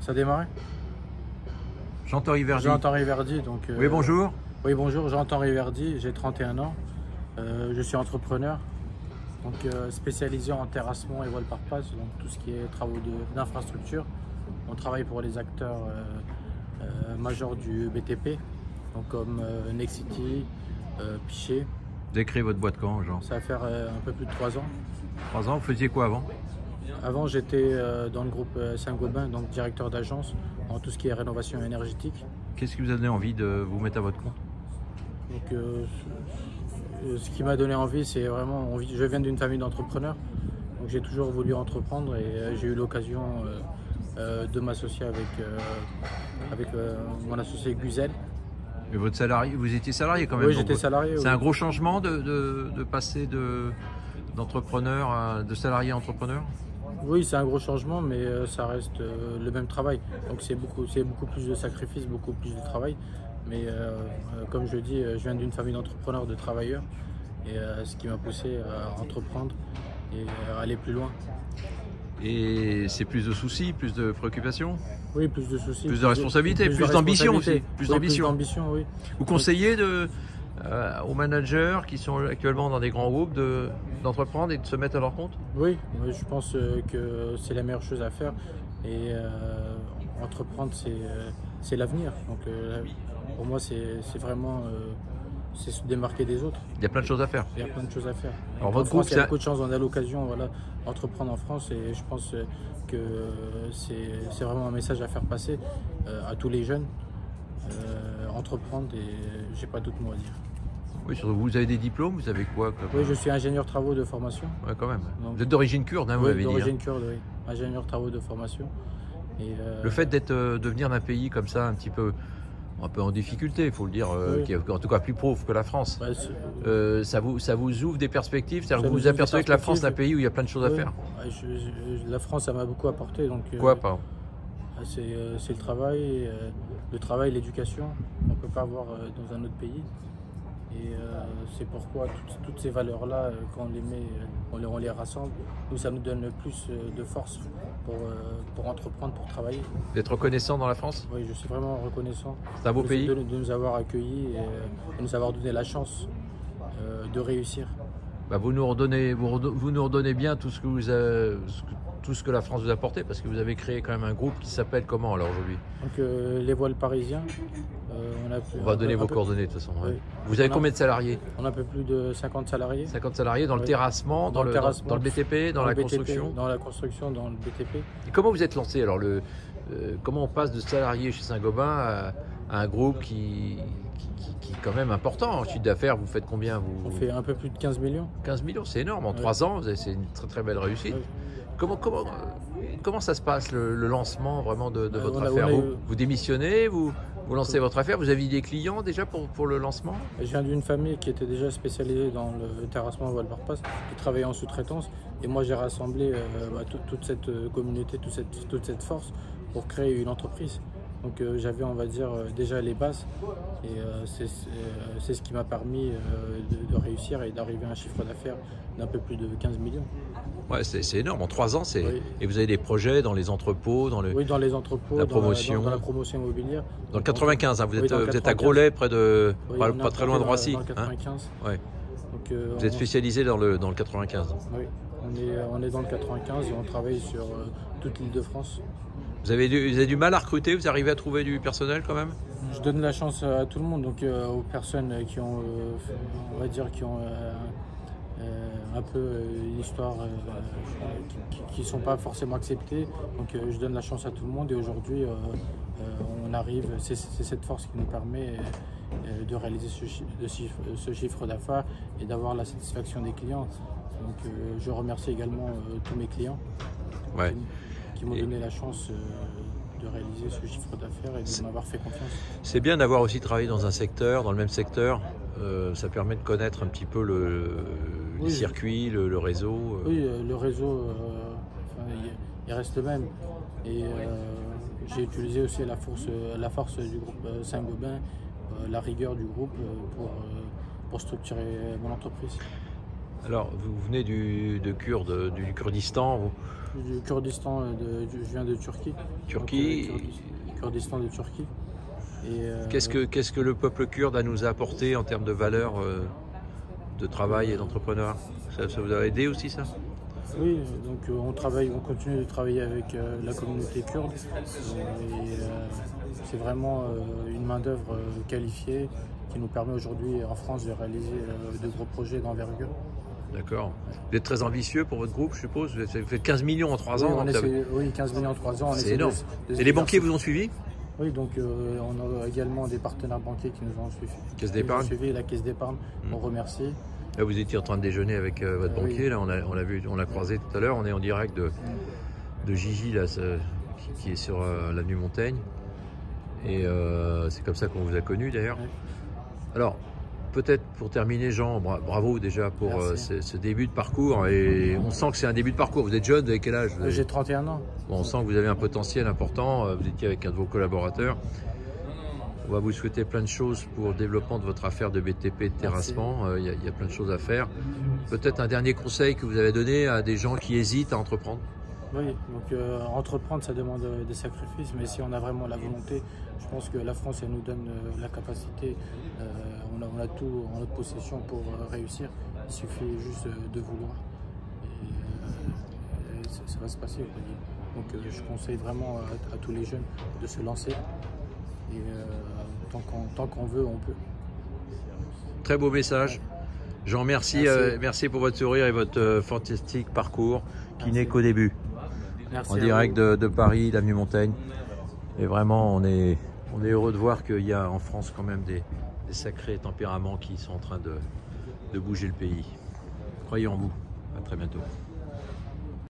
Ça a démarré? Jean-Henri Verdi. Jean-Henri Verdi, donc... Oui, bonjour. Oui, bonjour, Jean-Henri Verdi, j'ai 31 ans. Je suis entrepreneur, donc spécialisé en terrassement et voile par passe, donc tout ce qui est travaux d'infrastructure. On travaille pour les acteurs majeurs du BTP, donc comme Nexity, Pichet. Vous avez créé votre boîte quand, Jean? Ça va faire un peu plus de 3 ans. 3 ans, vous faisiez quoi avant? Avant, j'étais dans le groupe Saint-Gobain, donc directeur d'agence en tout ce qui est rénovation énergétique. Qu'est-ce qui vous a donné envie de vous mettre à votre compte? Donc, ce qui m'a donné envie, c'est vraiment, je viens d'une famille d'entrepreneurs, donc j'ai toujours voulu entreprendre et j'ai eu l'occasion de m'associer avec mon associé Guzel. Mais votre salarié, vous étiez salarié quand même? Oui, j'étais salarié. C'est oui. un gros changement de passer d'entrepreneur de salarié à entrepreneur? Oui, c'est un gros changement, mais ça reste le même travail. Donc c'est beaucoup plus de sacrifices, beaucoup plus de travail. Mais comme je dis, je viens d'une famille d'entrepreneurs, de travailleurs, et ce qui m'a poussé à entreprendre et à aller plus loin. Et c'est plus de soucis, plus de préoccupations? Oui, plus de soucis. Plus de responsabilités, plus d'ambition aussi. Plus d'ambition, oui. Vous conseillez aux managers qui sont actuellement dans des grands groupes d'entreprendre et de se mettre à leur compte? Oui, je pense que c'est la meilleure chose à faire. Et entreprendre, c'est l'avenir. Donc pour moi, c'est vraiment c'est se démarquer des autres. Il y a plein de choses à faire. Il y a plein de choses à faire. Alors, en votre France, groupe, il y a beaucoup de chance, on a l'occasion d'entreprendre en France et je pense que c'est vraiment un message à faire passer à tous les jeunes. Entreprendre et j'ai pas d'autre mot à dire. Oui, surtout vous avez des diplômes, vous avez quoi Oui, je suis ingénieur travaux de formation. Ouais, quand même. Donc, vous êtes d'origine kurde, hein, vous oui, m'avez dit. d'origine kurde, oui. Ingénieur travaux de formation. Et, le fait de venir d'un pays comme ça, un peu en difficulté, il faut le dire, oui. qui est en tout cas plus pauvre que la France, bah, ça vous ouvre des perspectives? C'est-à-dire que vous nous vous ouvre des apercevez que la France est un perspectives. pays où il y a plein de choses à Oui. faire? La France, ça m'a beaucoup apporté. Donc, Quoi, pas? c'est le travail, l'éducation. On ne peut pas avoir dans un autre pays. Et c'est pourquoi toutes ces valeurs-là, quand on les met, on les rassemble, ça nous donne plus de force pour entreprendre, pour travailler. D'être reconnaissant dans la France? Oui, je suis vraiment reconnaissant C'est un beau pays? de nous avoir accueillis et de nous avoir donné la chance de réussir. Bah, vous nous redonnez bien tout ce que la France vous a apporté, parce que vous avez créé quand même un groupe qui s'appelle comment alors aujourd'hui? Donc les voiles parisiens, On va donner vos coordonnées de toute façon. Ouais. Oui. Vous avez combien de salariés? On a un peu plus de 50 salariés. 50 salariés dans le Oui. terrassement, dans le BTP, dans la construction? Dans la construction, dans le BTP. Et comment vous êtes lancé alors comment on passe de salarié chez Saint-Gobain à un groupe qui est quand même important en chiffre d'affaires? Vous faites combien On fait un peu plus de 15 millions. 15 millions, c'est énorme. En Oui. 3 ans, c'est une très très belle réussite. Oui. Comment ça se passe le lancement vraiment de votre affaire? on a eu- Vous démissionnez, vous lancez votre affaire, vous avez des clients déjà pour le lancement? Je viens d'une famille qui était déjà spécialisée dans le terrassement voile par passe, qui travaillait en sous-traitance. Et moi, j'ai rassemblé toute cette communauté, toute cette force pour créer une entreprise. Donc j'avais, on va dire, déjà les bases. Et c'est ce qui m'a permis de réussir et d'arriver à un chiffre d'affaires d'un peu plus de 15 millions. Ouais, c'est énorme. En 3 ans, Oui. Et vous avez des projets dans les entrepôts, Oui, dans les entrepôts, la promotion. dans la promotion immobilière. Dans le 95, hein, vous Oui, êtes, dans le vous êtes à 95. Groslay, près de, Oui, pas, on est pas très loin de dans Roissy. le 95. Hein, ouais. Donc, Vous êtes spécialisé dans le 95. Oui, on est dans le 95 et on travaille sur toute l'île de France. Vous avez du mal à recruter? Vous arrivez à trouver du personnel quand même? Je donne la chance à tout le monde, donc aux personnes qui ont, on va dire, qui ont un peu une histoire qui ne sont pas forcément acceptées. Donc je donne la chance à tout le monde et aujourd'hui on arrive, c'est cette force qui nous permet de réaliser ce chiffre d'affaires et d'avoir la satisfaction des clients. Donc je remercie également tous mes clients Ouais. qui m'ont donné la chance de réaliser ce chiffre d'affaires et de m'avoir fait confiance. C'est bien d'avoir aussi travaillé dans un secteur, dans le même secteur. Ça permet de connaître un petit peu les circuits, le réseau. Oui, le réseau, il reste le même. Et j'ai utilisé aussi la force du groupe Saint-Gobain, la rigueur du groupe pour structurer mon entreprise. Alors, vous venez du Kurdistan, Du Kurdistan, je viens de Turquie. Turquie. Donc, Kurdistan de Turquie. Qu'est-ce que le peuple kurde a nous apporté en termes de valeurs de travail et d'entrepreneur? Ça vous a aidé aussi, ça? Oui, donc on continue de travailler avec la communauté kurde. C'est vraiment une main-d'œuvre qualifiée qui nous permet aujourd'hui en France de réaliser de gros projets d'envergure. D'accord. Vous êtes très ambitieux pour votre groupe, je suppose. Vous faites 15 millions en 3 ans. Oui, 15 millions en 3 ans. C'est énorme. Et les banquiers vous ont suivi? Oui, donc on a également des partenaires banquiers qui nous ont suivis. Caisse d'épargne. La Caisse d'épargne, on remercie. Là, vous étiez en train de déjeuner avec votre banquier, là, on l'a croisé tout à l'heure, on est en direct de Gigi, là, qui est sur l'avenue Montaigne. Et c'est comme ça qu'on vous a connu d'ailleurs. Oui. Alors, peut-être pour terminer, Jean, bravo déjà pour ce début de parcours. Et on sent que c'est un début de parcours. Vous êtes jeune, vous avez quel âge? J'ai 31 ans. Bon, on sent que vous avez un potentiel important. Vous étiez avec un de vos collaborateurs. On va vous souhaiter plein de choses pour le développement de votre affaire de BTP de terrassement. Il y a plein de choses à faire. Peut-être un dernier conseil que vous avez donné à des gens qui hésitent à entreprendre? Oui, donc entreprendre, ça demande des sacrifices, mais si on a vraiment la volonté, je pense que la France, elle nous donne la capacité, on a tout en notre possession pour réussir. Il suffit juste de vouloir et ça va se passer. Donc je conseille vraiment à tous les jeunes de se lancer et tant qu'on veut, on peut. Très beau message. Jean, merci. Merci pour votre sourire et votre fantastique parcours qui n'est qu'au début. Merci en direct de Paris, l'avenue Montaigne. Et vraiment, on est heureux de voir qu'il y a en France quand même des sacrés tempéraments qui sont en train de bouger le pays. Croyez en vous. À très bientôt.